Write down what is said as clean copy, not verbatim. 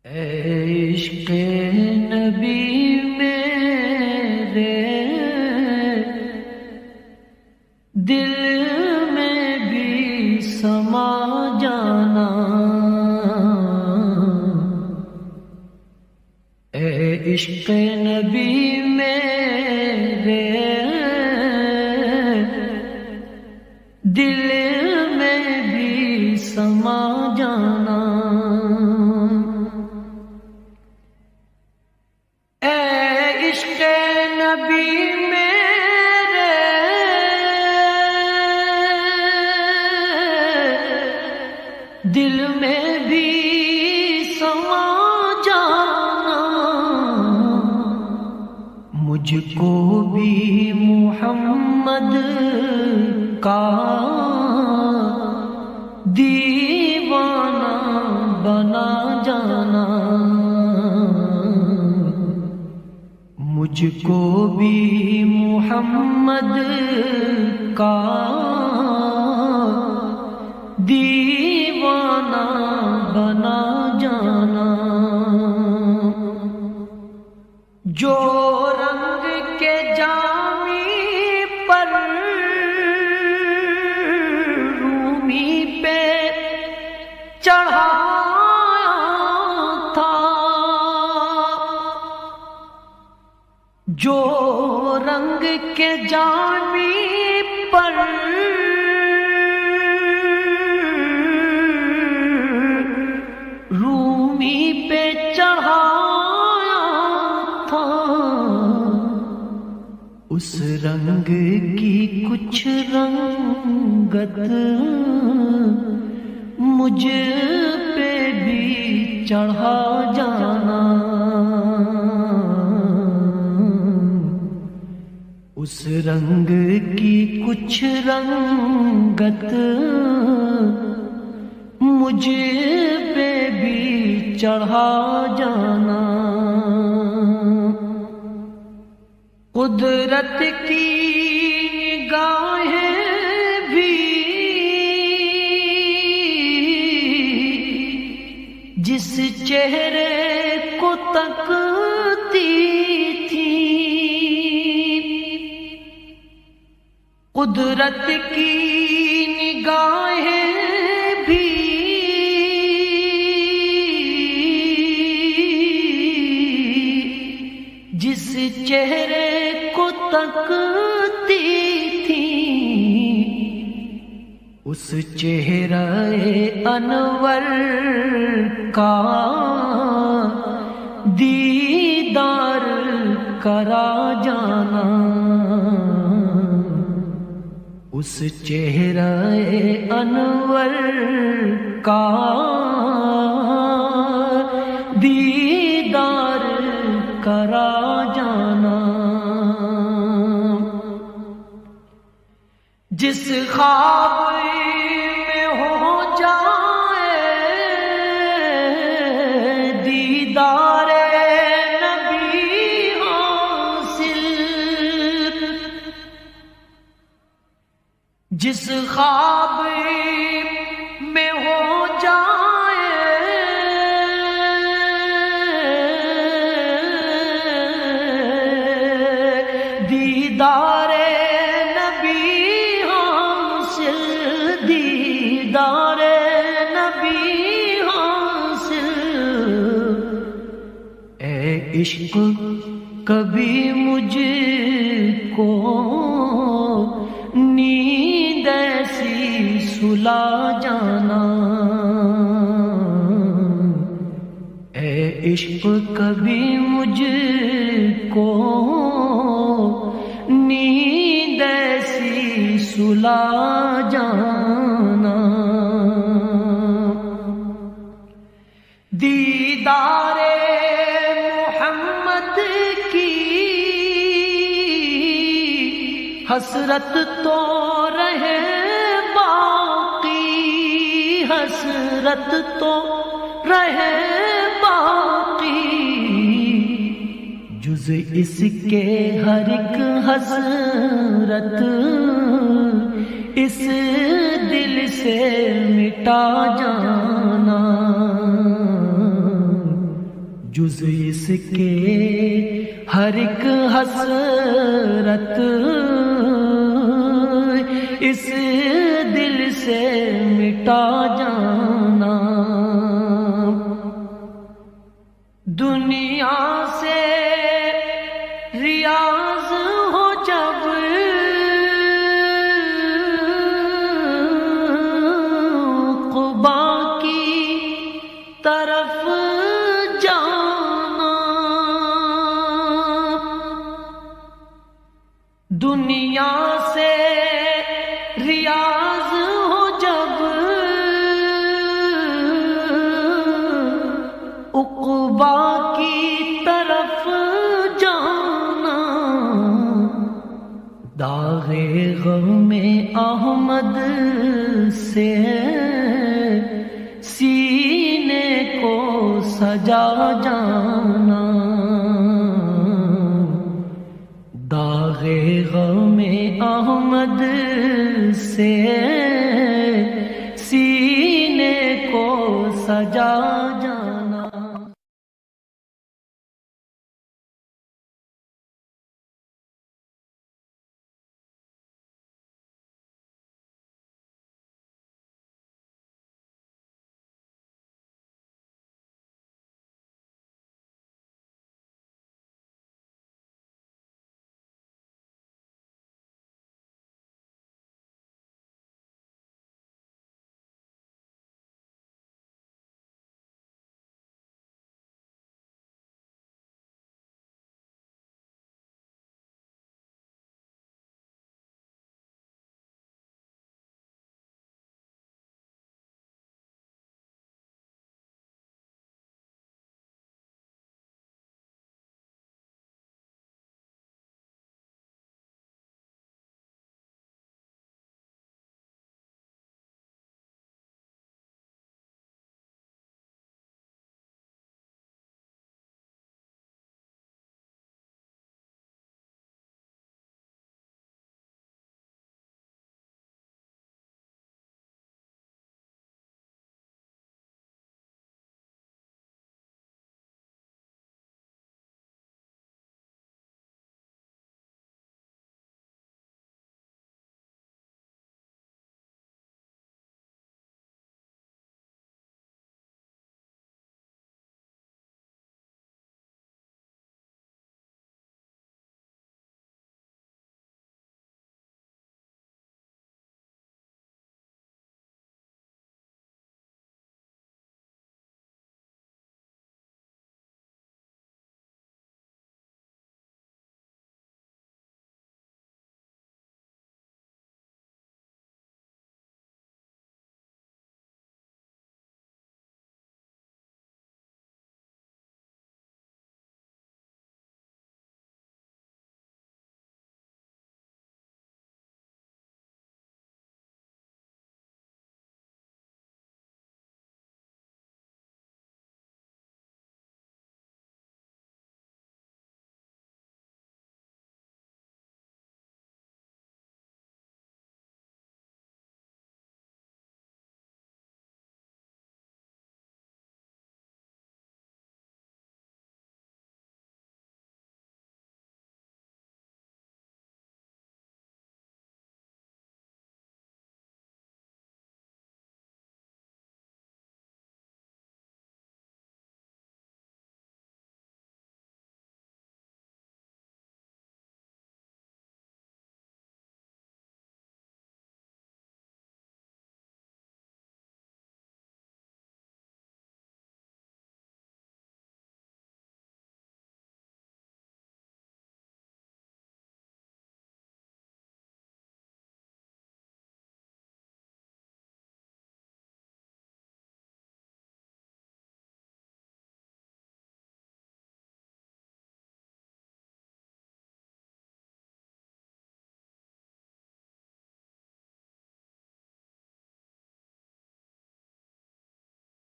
عشق نبی میرے دل میں بھی سما جانا، اے عشق نبی میرے دل میں بھی سما جانا، نبی میرے دل میں بھی سما جانا، مجھ کو بھی محمد کا دیوانہ بنا جانا، مجھ کو بھی محمد کا دیوانہ بنا جانا، جو رنگ کے جامی پر رومی پہ چڑھا جو رنگ کے جامی پر رومی پہ چڑھایا تھا، اس رنگ کی کچھ رنگت مجھ پہ بھی چڑھا جانا، اس رنگ کی کچھ رنگت مجھ پہ بھی چڑھا جانا، قدرت کی نگاہیں بھی جس چہرے کو تکتی تھی، قدرت کی نگاہیں بھی جس چہرے کو تکتی تھی، اس چہرہ انور کا دیدار کرا جانا، اس چہرہ انور کا دیدار کرا جانا، جس خواب میں ہو جائے دیدار نبی حاصل، جس خواب میں ہو جائے دیدار نبی حاصل، دیدار نبی حاصل، اے عشق کبھی مجھ کو نیند ایسی سلا جانا، اے عشق کبھی مجھ کو نیند ایسی سلا جانا، دیدار محمد کی حسرت تو رہے باقی، حسرت تو رہے باقی، جز اس کے ہر ایک حسرت اس دل سے مٹا جانا، جز اس کے ہر ایک حسرت اس دل سے مٹا جانا، دنیا سے ریاض ہو جب قبا کی طرف جانا، دنیا سے ریاض ہو جب عقبا کی طرف جانا، داغ غم احمد سے سینے کو سجا جانا، داغ غم احمد سے سینے کو سجا جانا۔